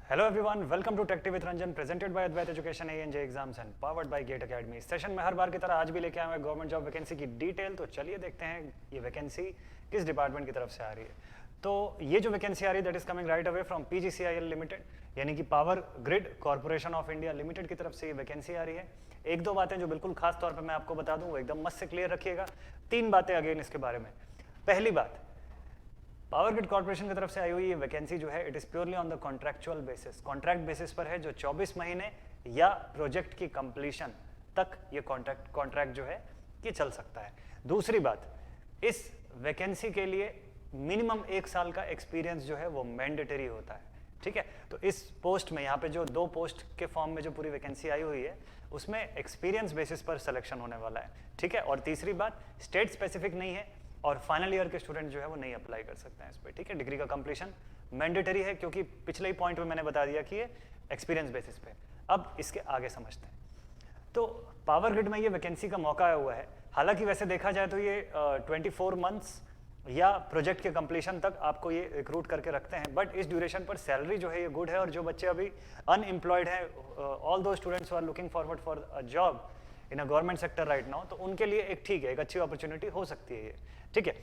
Hello everyone, welcome to टेक्टिव with Ranjan, presented by Advait education ANJ exams and powered by GATE academy. इस session में हर बार की तरह आज भी लेके आए हैं गवर्नमेंट जॉब वैकेंसी की डिटेल। तो चलिए देखते हैं ये वैकेंसी किस डिपार्टमेंट की तरफ से आ रही है। तो ये जो वैकेंसी आ रही है that is coming right away from PGCIL limited, यानी कि power grid corporation of India limited की तरफ से ये वैकेंसी आ रही है। एक दो बातें जो बिल्कुल खास तौर पर मैं आपको बता दूं वो एकदम मस्त से क्लियर रखिएगा। तीन बातें अगेन इसके बारे में। पहली बात, पावर ग्रिड कॉर्पोरेशन की तरफ से आई हुई ये वैकेंसी जो है it is purely on the contractual basis, contract basis पर है, जो 24 महीने या प्रोजेक्ट की कंप्लीशन तक ये कॉन्ट्रैक्ट जो है ये चल सकता है। दूसरी बात, इस वैकेंसी के लिए मिनिमम 1 साल का एक्सपीरियंस जो है वो मैंडेटरी होता है। ठीक है, तो इस पोस्ट में यहाँ पे जो 2 पोस्ट के फॉर्म में जो पूरी वैकेंसी आई हुई है उसमें एक्सपीरियंस बेसिस पर सिलेक्शन होने वाला है। ठीक है, और तीसरी बात, स्टेट स्पेसिफिक नहीं है और फाइनल ईयर के स्टूडेंट जो है वो नहीं अप्लाई कर सकते हैं इस पर। ठीक है, डिग्री का कंप्लीशन मैंडेटरी है क्योंकि पिछले ही पॉइंट में मैंने बता दिया कि ये एक्सपीरियंस बेसिस पे। अब इसके आगे समझते हैं। तो पावर ग्रिड में ये वैकेंसी का मौका आया हुआ है। हालांकि वैसे देखा जाए तो ये 24 मंथ्स या प्रोजेक्ट के कंप्लीशन तक आपको ये रिक्रूट करके रखते हैं, बट इस ड्यूरेशन पर सैलरी जो है ये गुड है। और जो बच्चे अभी अनएम्प्लॉयड हैं, all those students who are looking forward for a job in a government sector right now, तो उनके लिए एक ठीक है, एक अच्छी अपॉर्चुनिटी हो सकती है ये। ठीक है,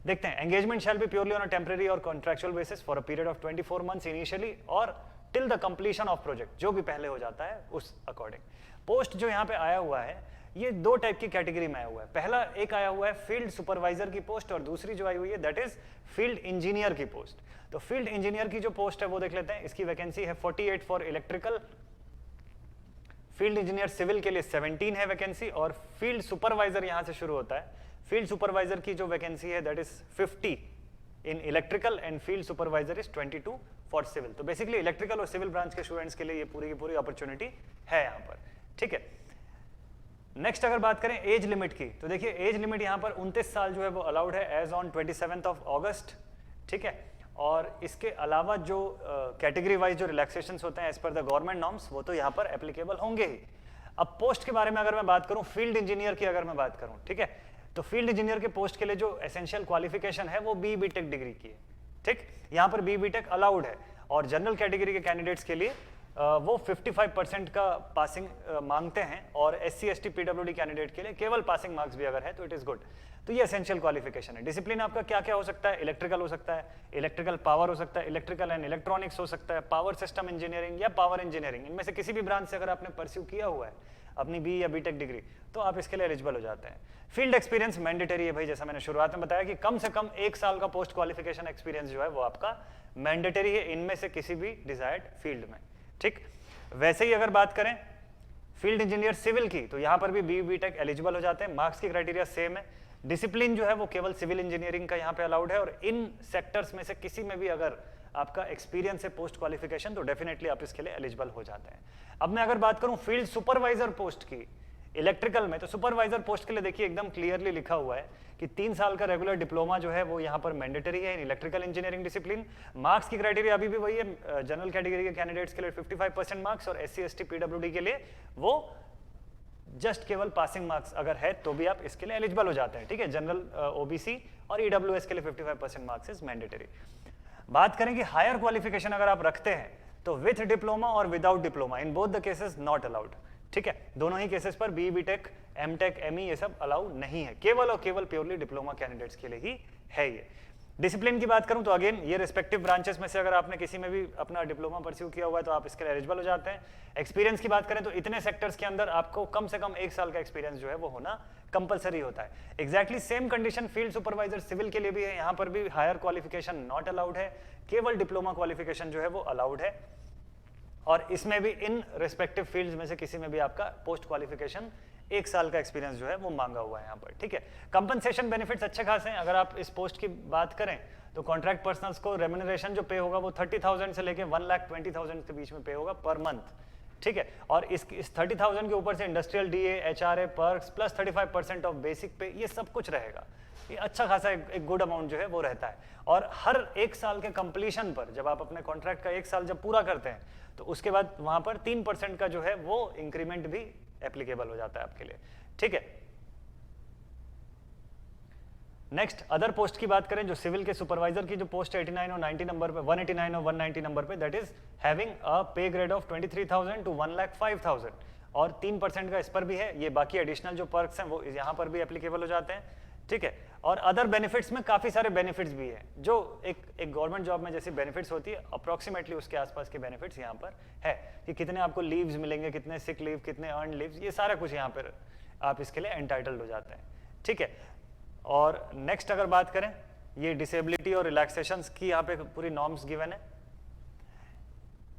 देखते हैं। Engagement shall be purely on a temporary और contractual basis for a period of 24 months initially और till the completion of project, जो भी पहले हो जाता है उस अकॉर्डिंग। पोस्ट जो यहाँ पे आया हुआ है ये 2 टाइप की कैटेगरी में आया हुआ है। पहला एक आया हुआ है फील्ड सुपरवाइजर की पोस्ट और दूसरी जो आई हुई है दैट इज फील्ड इंजीनियर की पोस्ट। तो फील्ड इंजीनियर की जो पोस्ट है वो देख लेते हैं। इसकी वैकेंसी है 48 for electrical, field engineer civil के लिए 17 है वैकेंसी, और फील्ड सुपरवाइजर यहां से शुरू होता है। फील्ड सुपरवाइजर की जो वैकेंसी है that is 50 in electrical and field supervisor is 22 for civil. तो बेसिकली इलेक्ट्रिकल और सिविल ब्रांच के स्टूडेंट्स के लिए ये पूरी की पूरी अपॉर्चुनिटी है यहाँ पर। ठीक है, नेक्स्ट अगर बात करें एज लिमिट की, तो देखिए एज लिमिट यहाँ पर 29 साल जो है वो अलाउड है एज ऑन 27 अगस्त। ठीक है, और इसके अलावा जो कैटेगरी वाइज जो रिलैक्सेशंस होते हैं as per the government norms वो तो यहाँ पर एप्लीकेबल होंगे ही। अब पोस्ट के बारे में अगर मैं बात करूँ, फील्ड इंजीनियर की अगर मैं बात करूँ, ठीक है, तो फील्ड इंजीनियर के पोस्ट के लिए जो एसेंशियल क्वालिफिकेशन है वो BBTech डिग्री की है। ठीक, यहाँ पर BBTech अलाउड है और जनरल कैटेगरी के कैंडिडेट्स के लिए वो 55% का पासिंग मांगते हैं, और SC ST PWD कैंडिडेट के लिए केवल पासिंग मार्क्स भी अगर है तो इट इज गुड। तो ये एसेंशियल क्वालिफिकेशन है। डिसिप्लिन आपका क्या क्या हो सकता है? इलेक्ट्रिकल हो सकता है, इलेक्ट्रिकल पावर हो सकता है, इलेक्ट्रिकल एंड इलेक्ट्रॉनिक्स हो सकता है, पावर सिस्टम इंजीनियरिंग या पावर इंजीनियरिंग। इनमें से किसी भी ब्रांच से अगर आपने परस्यू किया हुआ है अपनी BE या BTech डिग्री तो आप इसके लिए एलिजिबल हो जाते हैं। फील्ड एक्सपीरियंस मैंडेटरी है भाई, जैसा मैंने शुरुआत में बताया कि कम से कम 1 साल का पोस्ट क्वालिफिकेशन एक्सपीरियंस जो है वो आपका मैंडेटरी है इनमें से किसी भी डिजायर्ड फील्ड में। ठीक, वैसे ही अगर बात करें फील्ड इंजीनियर सिविल की, तो यहाँ पर भी BTech एलिजिबल हो जाते हैं। मार्क्स की क्राइटेरिया सेम है। डिसिप्लिन जो है वो केवल सिविल इंजीनियरिंग का यहाँ पे अलाउड है, और इन सेक्टर्स में से किसी में भी अगर आपका एक्सपीरियंस है पोस्ट क्वालिफिकेशन तो डेफिनेटली आप इसके लिए एलिजिबल हो जाते हैं। अब मैं अगर बात करूं फील्ड सुपरवाइजर पोस्ट की इलेक्ट्रिकल में, तो सुपरवाइजर पोस्ट के लिए देखिए एकदम क्लियरली लिखा हुआ है कि 3 साल का रेगुलर डिप्लोमा जो है वो यहाँ पर मैंडेटरी है in electrical engineering discipline. Marks की क्राइटेरिया अभी भी वही है, जनरल कैटेगरी के कैंडिडेट्स के लिए 55% मार्क्स और SC ST PWD के लिए वो जस्ट केवल पासिंग मार्क्स अगर है तो भी आप इसके लिए एलिजिबल हो जाते हैं। ठीक है, जनरल OBC और EWS के लिए 55% मार्क्स इज मैंडेटरी। बात करें कि हायर क्वालिफिकेशन अगर आप रखते हैं तो विथ डिप्लोमा और without diploma in both the cases not allowed. ठीक है, दोनों ही केसेस पर BE BTech MTech ME ये सब अलाउ नहीं है, केवल और केवल प्योरली डिप्लोमा कैंडिडेट्स के लिए ही है ये। डिसिप्लिन की बात करूं तो अगेन ये रिस्पेक्टिव ब्रांचेस में से अगर आपने किसी में भी अपना डिप्लोमा परस्यू किया हुआ है तो आप इसके लिए एलिजिबल हो जाते हैं। एक्सपीरियंस की बात करें तो इतने सेक्टर्स के अंदर आपको कम से कम 1 साल का एक्सपीरियंस जो है वो होना कंपलसरी होता है। Exactly same condition field supervisor civil के लिए भी है। यहाँ पर भी हायर क्वालिफिकेशन नॉट अलाउड है, केवल डिप्लोमा क्वालिफिकेशन जो है वो अलाउड है, और इसमें भी इन रिस्पेक्टिव फील्ड्स में से किसी में भी आपका पोस्ट क्वालिफिकेशन 1 साल का एक्सपीरियंस जो है वो मांगा हुआ है यहाँ पर। ठीक है, कंपनसेशन बेनिफिट्स अच्छे खासे हैं। अगर आप इस पोस्ट की बात करें तो कॉन्ट्रैक्ट पर्सनल्स को रेम्यूनरेशन जो पे होगा वो 30,000 से लेके 1,20,000 के बीच में पे होगा पर मंथ। ठीक है, और इस 30,000 के ऊपर से industrial DA HRA perks plus 35% of basic पे ये सब कुछ रहेगा। ये अच्छा खासा एक गुड अमाउंट जो है वो रहता है। और हर 1 साल के कंप्लीशन पर जब आप अपने कॉन्ट्रैक्ट का 1 साल जब पूरा करते हैं तो उसके बाद वहां पर 3% का जो है वो इंक्रीमेंट भी एप्लीकेबल हो जाता है आपके लिए। ठीक है, नेक्स्ट अदर पोस्ट की बात करें, जो सिविल के सुपरवाइजर की जो पोस्ट है 89 और 90 नंबर पे, 189 और 190 नंबर पे, दैट इज हैविंग अ पे ग्रेड ऑफ 23,000 टू 1,05,000 और 3% का इस पर भी है। ये बाकी एडिशनल जो पर्क्स हैं वो यहाँ पर भी एप्लीकेबल हो जाते हैं, ठीक है। और अदर बेनिफिट्स में काफी सारे बेनिफिट्स भी हैं, जो एक गवर्नमेंट जॉब में जैसी बेनिफिट्स होती है अप्रोक्सीमेटली उसके आसपास के बेनिफिट्स यहाँ पर है, कि कितने आपको लीव्स मिलेंगे, कितने सिक लीव, कितने अर्न लीव्स, ये सारा कुछ यहाँ पर आप इसके लिए एंटाइटल्ड हो जाते हैं, ठीक है। और नेक्स्ट अगर बात करें, ये डिसेबिलिटी और रिलैक्सेशंस की यहाँ पे पूरी नॉर्म्स गिवन है।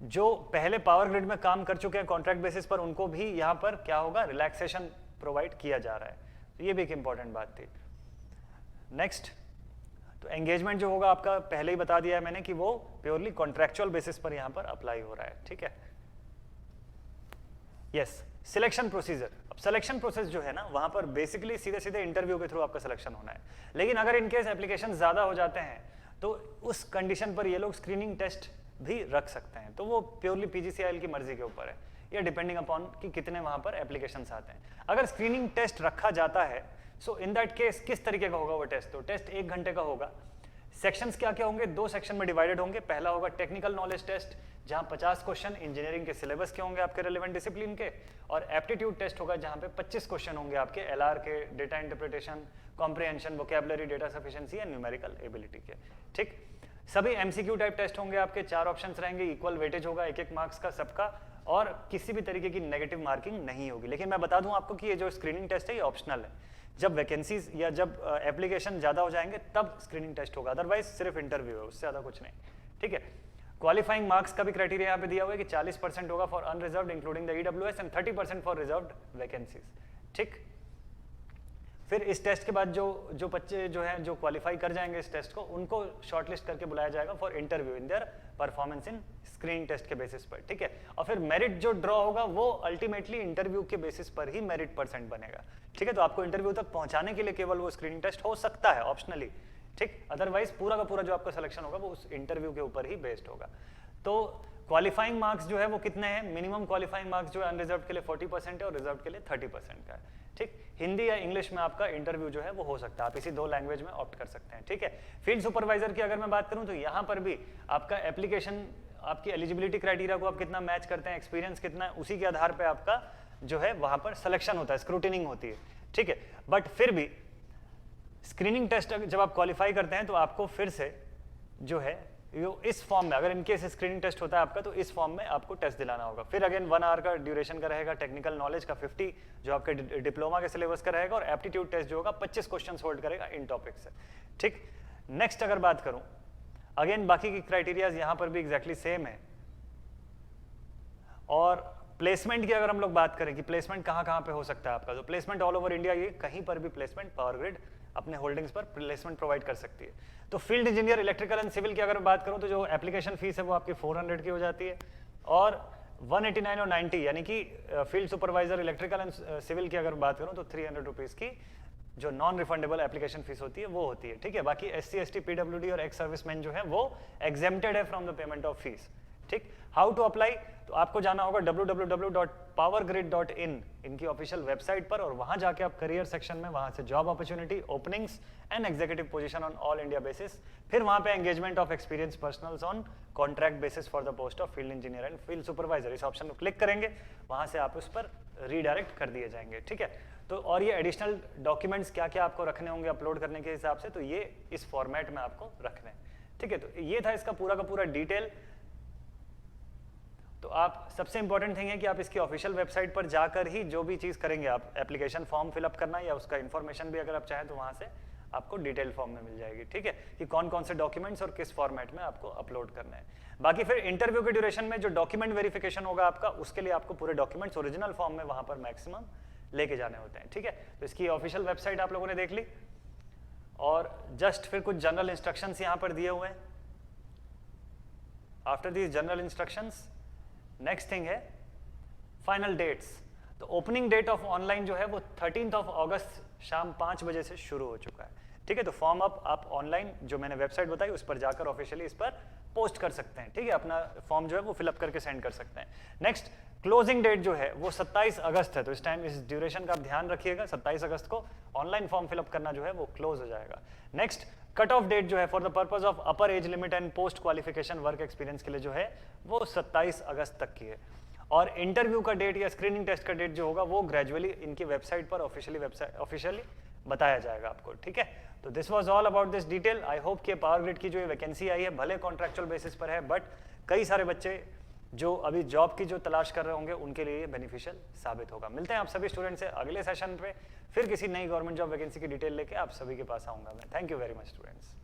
जो पहले पावर ग्रिड में काम कर चुके हैं कॉन्ट्रैक्ट बेसिस पर, उनको भी यहाँ पर क्या होगा, रिलैक्सेशन प्रोवाइड किया जा रहा है, तो ये भी एक इंपॉर्टेंट बात थी। नेक्स्ट, तो एंगेजमेंट जो होगा आपका पहले ही बता दिया है मैंने कि वो प्योरली कॉन्ट्रैक्चुअल बेसिस पर यहाँ पर अप्लाई हो रहा है, ठीक है। Yes, selection procedure. अब सिलेक्शन प्रोसेस जो है ना, वहां पर बेसिकली सीधे सीधे इंटरव्यू के थ्रू आपका सिलेक्शन होना है, लेकिन अगर इनकेस एप्लीकेशन ज्यादा हो जाते हैं तो उस कंडीशन पर ये लोग स्क्रीनिंग टेस्ट भी रख सकते हैं, तो वो प्योरली पीजीसीआईएल की मर्जी के ऊपर है, या डिपेंडिंग अपॉन कि कितने वहां पर एप्लीकेशन आते हैं। अगर स्क्रीनिंग टेस्ट रखा जाता है, सो इन दैट केस किस तरीके का होगा वो टेस्ट, तो टेस्ट 1 घंटे का होगा। सेक्शंस क्या क्या होंगे, 2 सेक्शन में डिवाइडेड होंगे। पहला होगा टेक्निकल नॉलेज टेस्ट, जहां 50 क्वेश्चन इंजीनियरिंग के सिलेबस के होंगे आपके रिलेवेंट डिसिप्लिन के, और एप्टीट्यूड टेस्ट होगा जहां पे 25 क्वेश्चन होंगे आपके एलआर के, data interpretation, comprehension, vocabulary, data sufficiency and numerical ability के, ठीक। सभी एमसीक्यू टाइप टेस्ट होंगे आपके, 4 ऑप्शंस रहेंगे, इक्वल वेटेज होगा 1-1 मार्क्स का सबका, और किसी भी तरीके की नेगेटिव मार्किंग नहीं होगी। लेकिन मैं बता दूं आपको कि ये जो स्क्रीनिंग टेस्ट है ये ऑप्शनल है, जब वैकेंसीज या जब एप्लीकेशन ज्यादा हो जाएंगे तब स्क्रीनिंग टेस्ट होगा, अदरवाइज सिर्फ इंटरव्यू है, उससे ज्यादा कुछ नहीं, ठीक है। क्वालिफाइंग मार्क्स का भी क्राइटेरिया यहाँ पे दिया हुआ है कि 40% होगा for unreserved including the EWS and 30% for reserved vacancies, ठीक। फिर इस टेस्ट के बाद जो बच्चे जो हैं जो क्वालिफाई कर जाएंगे इस टेस्ट को, उनको शॉर्टलिस्ट करके बुलाया जाएगा for interview in their performance in screening test के बेसिस पर, ठीक है। और फिर मेरिट जो ड्रॉ होगा वो अल्टीमेटली इंटरव्यू के बेसिस पर ही मेरिट परसेंट बनेगा, ठीक है। तो आपको इंटरव्यू तक पहुंचाने के लिए केवल वो स्क्रीनिंग टेस्ट हो सकता है ऑप्शनली, ठीक। अदरवाइज पूरा का पूरा जो आपका सिलेक्शन होगा वो उस इंटरव्यू के ऊपर ही बेस्ड होगा। तो क्वालिफाइंग मार्क्स जो है वो कितने हैं, मिनिमम क्वालिफाइंग मार्क्स जो है अनरिजर्व्ड के लिए 40% है और रिजर्व्ड के लिए 30% का है, ठीक। हिंदी या इंग्लिश में आपका इंटरव्यू जो है वो हो सकता है, आप इसी 2 लैंग्वेज में ऑप्ट कर सकते हैं, ठीक है। फील्ड सुपरवाइजर की अगर मैं बात करूं तो यहाँ पर भी आपका एप्लीकेशन, आपकी एलिजिबिलिटी क्राइटेरिया को आप कितना मैच करते हैं, एक्सपीरियंस कितना है, उसी के आधार पर आपका जो है वहां पर सिलेक्शन होता है, स्क्रूटिनिंग होती है, ठीक है। बट फिर भी स्क्रीनिंग टेस्ट जब आप क्वालिफाई करते हैं तो आपको फिर से जो है इस फॉर्म में, अगर इनकेस स्क्रीनिंग टेस्ट होता है आपका तो इस फॉर्म में आपको टेस्ट दिलाना होगा। फिर अगेन 1 आवर का ड्यूरेशन का रहेगा, टेक्निकल नॉलेज का 50 जो आपके डिप्लोमा के सिलेबस का रहेगा, और एप्टीट्यूड टेस्ट जो होगा 25 क्वेश्चन होल्ड करेगा इन टॉपिक से, ठीक। नेक्स्ट अगर बात करूं, अगेन बाकी की क्राइटेरियाज यहां पर भी एग्जैक्टली सेम है। और प्लेसमेंट की अगर हम लोग बात करें कि प्लेसमेंट कहां पे हो सकता है आपका, तो प्लेसमेंट ऑल ओवर इंडिया, ये कहीं पर भी प्लेसमेंट पावर ग्रिड अपने होल्डिंग्स पर प्लेसमेंट प्रोवाइड कर सकती है। तो field engineer electrical and civil की अगर बात करूं तो जो एप्लीकेशन फीस है वो आपकी 400 की हो जाती है, और 189 और 90 यानी कि field supervisor electrical and civil की अगर बात करूं तो 300 रुपीज की जो नॉन रिफंडेबल एप्लीकेशन फीस होती है वो होती है, ठीक है। बाकी SC ST PWD और एक्स सर्विसमैन जो है वो एग्जेम्प्टेड है from the payment of fees, ठीक। हाउ टू अप्लाई, तो आपको जाना होगा www.powergrid.in इनकी ऑफिशियल वेबसाइट पर, और वहां जाके आप करियर सेक्शन में वहां से job opportunity, openings and executive position on all India basis, फिर वहां पे engagement of experience personnels on contract basis for the post of field engineer and field supervisor, इस ऑप्शन को क्लिक करेंगे, वहां से आप उस पर रीडायरेक्ट कर दिए जाएंगे, ठीक है। तो और ये एडिशनल डॉक्यूमेंट्स क्या क्या आपको रखने होंगे अपलोड करने के हिसाब से, तो ये इस फॉर्मेट में आपको रखने हैं, ठीक है। तो ये था इसका पूरा का पूरा डिटेल। तो आप सबसे इंपॉर्टेंट थिंग है कि आप इसकी ऑफिशियल वेबसाइट पर जाकर ही जो भी चीज करेंगे, आप एप्लीकेशन फॉर्म फिलअप करना या उसका इन्फॉर्मेशन भी अगर आप चाहें तो वहां से आपको डिटेल फॉर्म में मिल जाएगी, ठीक है, कि कौन कौन से डॉक्यूमेंट्स और किस फॉर्मेट में आपको अपलोड करना है। बाकी फिर इंटरव्यू के ड्यूरेशन में जो डॉक्यूमेंट वेरिफिकेशन होगा आपका, उसके लिए आपको पूरे डॉक्यूमेंट्स ओरिजिनल फॉर्म में वहां पर मैक्सिमम लेके जाने होते हैं, ठीक है। तो इसकी ऑफिशियल वेबसाइट आप लोगों ने देख ली, और जस्ट फिर कुछ जनरल इंस्ट्रक्शंस यहाँ पर दिए हुए हैं। After these general instructions next thing है फाइनल डेट्स। तो ओपनिंग डेट ऑफ ऑनलाइन जो है वो 13 अगस्त शाम 5 बजे से शुरू हो चुका है, ठीक है। तो फॉर्म आप ऑनलाइन जो मैंने वेबसाइट बताई उस पर जाकर ऑफिशियली इस पर पोस्ट कर सकते हैं, ठीक है। अपना फॉर्म जो है वो फिलअप करके सेंड कर सकते हैं। नेक्स्ट क्लोजिंग डेट जो है वो 27 अगस्त है, तो इस टाइम इस ड्यूरेशन का आप ध्यान रखिएगा। 27 अगस्त को ऑनलाइन फॉर्म फिलअप करना जो है वो क्लोज हो जाएगा। नेक्स्ट, कट ऑफ डेट जो है for the purpose of upper age limit and post qualification work experience के लिए जो है वो 27 अगस्त तक की है। और इंटरव्यू का डेट या स्क्रीनिंग टेस्ट का डेट जो होगा वो ग्रेजुअली इनकी वेबसाइट पर ऑफिशियली बताया जाएगा आपको, ठीक है। तो this was all about this detail. I hope कि पावर ग्रिड की जो ये वैकेंसी आई है भले कॉन्ट्रैक्चुअल बेसिस पर है, बट कई सारे बच्चे जो अभी जॉब की जो तलाश कर रहे होंगे उनके लिए बेनिफिशियल साबित होगा। मिलते हैं आप सभी स्टूडेंट से अगले सेशन पे, फिर किसी नई गवर्नमेंट जॉब वैकेंसी की डिटेल लेके आप सभी के पास आऊंगा मैं। Thank you very much students.